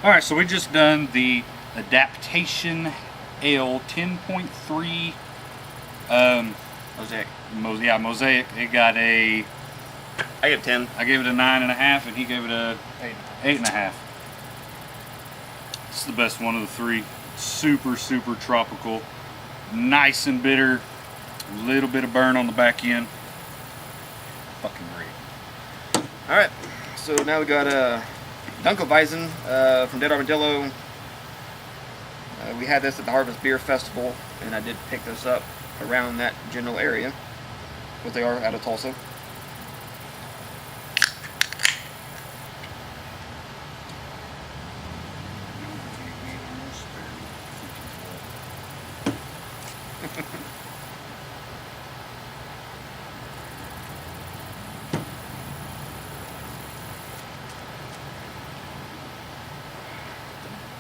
All right, so we just done the Adaptation Ale 10.3 Mosaic. Mosaic. It got a. I gave it 10. I gave it a 9.5, and he gave it a 8.5. It's the best one of the three. Super, super tropical, nice and bitter. A little bit of burn on the back end. Fucking great. All right, so now we got Dunkelweizen from Dead Armadillo. We had this at the Harvest Beer Festival, and I did pick this up around that general area, but they are out of Tulsa.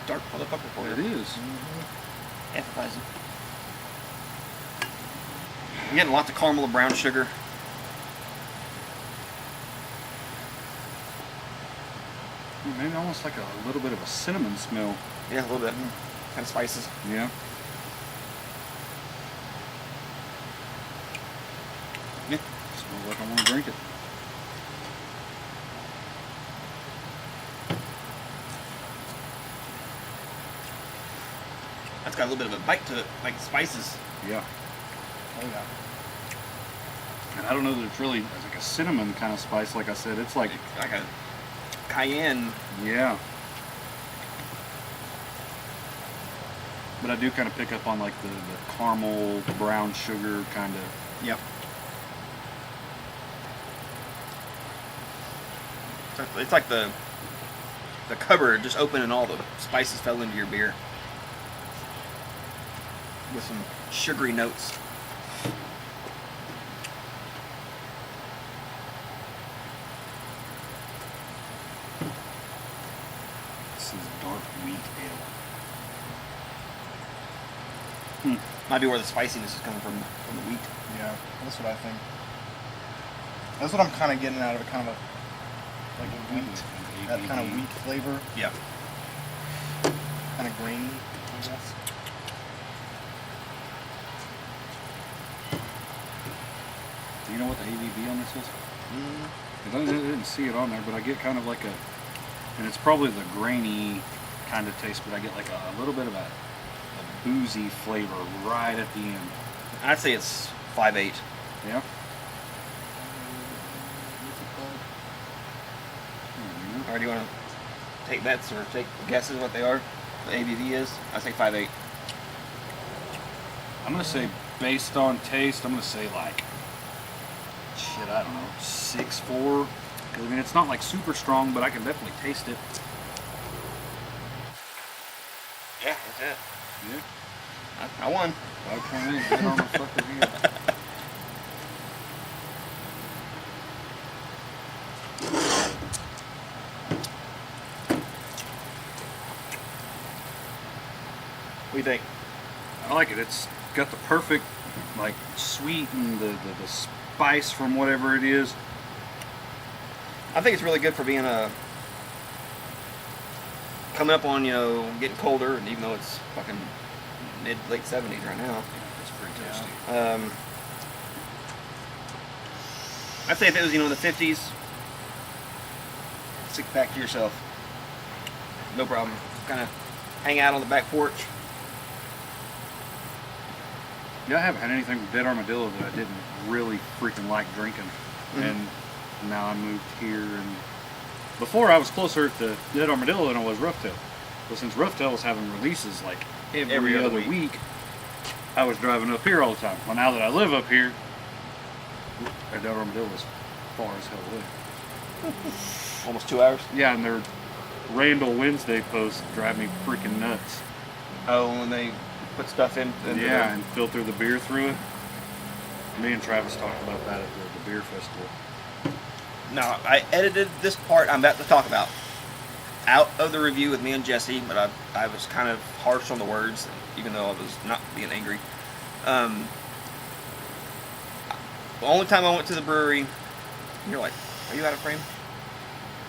Dark motherfucker for you. It is. Appetizing. I'm getting lots of caramel and brown sugar. Maybe almost like a little bit of a cinnamon smell. Yeah, a little bit. Kind of spices. Yeah. Yeah. Smells like I want to drink it. That's got a little bit of a bite to it, like spices. Yeah. Oh yeah. And I don't know that it's really it's like a cinnamon kind of spice. Like I said, it's like a cayenne. Yeah. But I do kind of pick up on like the caramel, brown sugar kind of. Yep. It's like the cupboard just opened and all the spices fell into your beer. With some sugary notes. This is dark wheat ale. Might be where the spiciness is coming from the wheat. Yeah, that's what I think. That's what I'm kind of getting out of it, kind of like a wheat, that kind of wheat flavor, Yep. kind of grainy, I guess. Do you know what the ABV on this is? I didn't see it on there, but I get kind of like a, and it's probably the grainy kind of taste, but I get like a little bit of a boozy flavor right at the end. I'd say it's 5.8. Yeah. Or do you want to take bets or take guesses what they are? The ABV is? I say 5.8. I'm gonna say based on taste, I'm gonna say like shit, I don't know, 6.4. I mean, it's not like super strong, but I can definitely taste it. Yeah, that's it. Yeah. I won. 5.8. Get on the fucking head. What do you think? I like it. It's got the perfect, like, sweet and the spice from whatever it is. I think it's really good for being coming up on, getting colder, and even though it's fucking late 70s right now. It's pretty tasty. I'd say if it was, in the 50s, 6-pack to yourself. No problem. Kind of hang out on the back porch. Yeah, I haven't had anything from Dead Armadillo that I didn't really freaking like drinking. Mm-hmm. And now I moved here, and before I was closer to Dead Armadillo than I was Roughtail. But since Roughtail was having releases like every other week, I was driving up here all the time. Well, now that I live up here, Dead Armadillo is far as hell away. Almost 2 hours. Yeah, and their Randall Wednesday posts drive me freaking nuts. Oh, when they put stuff in. Yeah, and filter the beer through it. Me and Travis talked about that at the beer festival. No, I edited this part I'm about to talk about out of the review with me and Jesse, but I was kind of harsh on the words, even though I was not being angry. The only time I went to the brewery, you're like, are you out of frame?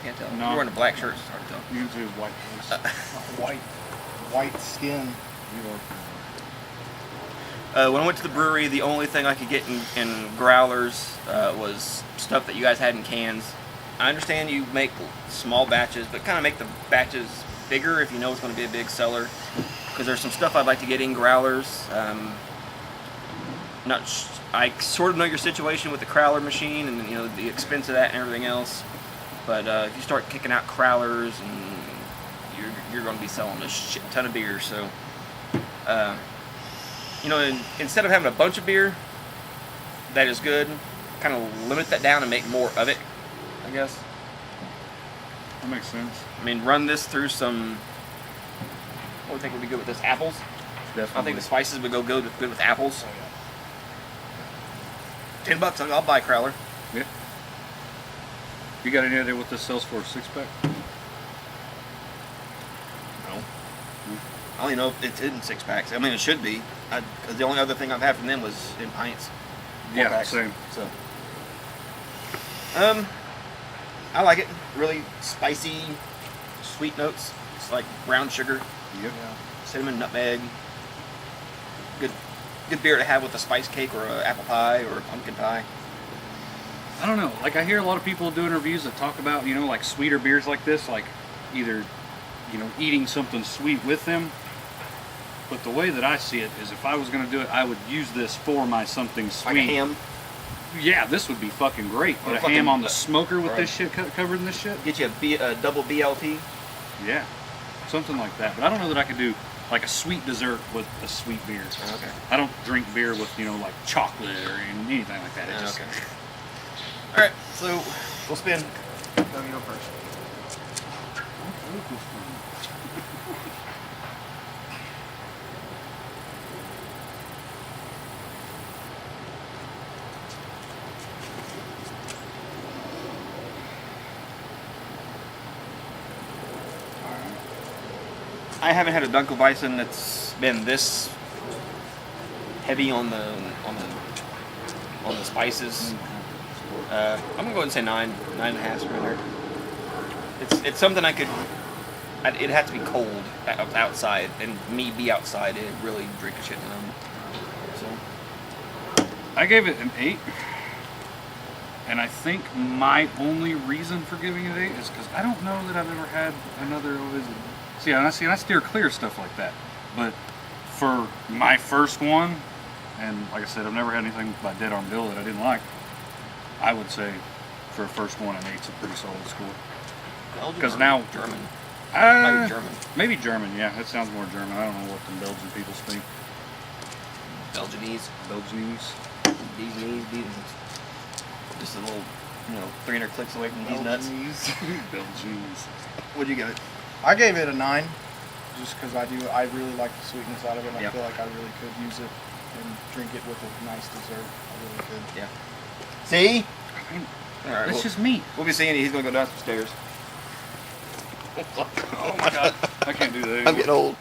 Can't tell. No. You're wearing a black shirt, it's hard to tell. You can see his white face. White skin. When I went to the brewery, the only thing I could get in growlers was stuff that you guys had in cans. I understand you make small batches, but kind of make the batches bigger if you know it's going to be a big seller. Because there's some stuff I'd like to get in growlers. I sort of know your situation with the crowler machine and the expense of that and everything else. But if you start kicking out crowlers, and you're going to be selling a shit ton of beer. So, instead of having a bunch of beer, that is good. Kind of limit that down and make more of it, I guess. That makes sense. I mean, run this through some. What do you think would be good with this? Apples. Definitely. I think the spices would go good with apples. $10, I'll buy a crowler. Yeah. You got any idea what this sells for a 6-pack? No. I don't even know if it's in 6-packs. I mean, it should be. Because the only other thing I've had from them was in pints. 4 Yeah, packs. same. So. I like it. Really spicy, sweet notes. It's like brown sugar, Yep. cinnamon, nutmeg. Good beer to have with a spice cake or an apple pie or a pumpkin pie. I don't know. Like, I hear a lot of people doing reviews that talk about, like sweeter beers like this, like either, eating something sweet with them. But the way that I see it is if I was going to do it, I would use this for my something sweet. Like a ham. Yeah, this would be fucking great. Put Or a fucking- ham on the smoker with right. this shit covered in this shit. Get you a double BLT. Yeah, something like that. But I don't know that I could do like a sweet dessert with a sweet beer. Okay. I don't drink beer with, like chocolate or anything like that. It just, Okay. All right, so we'll spin. No, you go first. I haven't had a Dunkelweizen that's been this heavy on the spices. I'm gonna go ahead and say 9.5 right there. It's something I could. It'd have to be cold outside, and me be outside, it'd really drink a shit ton. So I gave it an 8. And I think my only reason for giving it 8 is because I don't know that I've ever had another. See, I steer clear of stuff like that. But for my first one, and like I said, I've never had anything by Dead Armadillo that I didn't like. I would say for a first one, an 8's a pretty solid score. Because now German. Maybe German. Maybe German. Yeah, that sounds more German. I don't know what the Belgian people speak. Belgianese. Belgianese. These just a little, 300 clicks away from these nuts. Belgians. What'd you give it? I gave it a 9, just because I really like the sweetness out of it. And Yep. I feel like I really could use it and drink it with a nice dessert. I really could. Yeah. See? All right. It's just me. We'll be seeing you. He's gonna go down some stairs. Oh my god. I can't do that anymore. I'm getting old.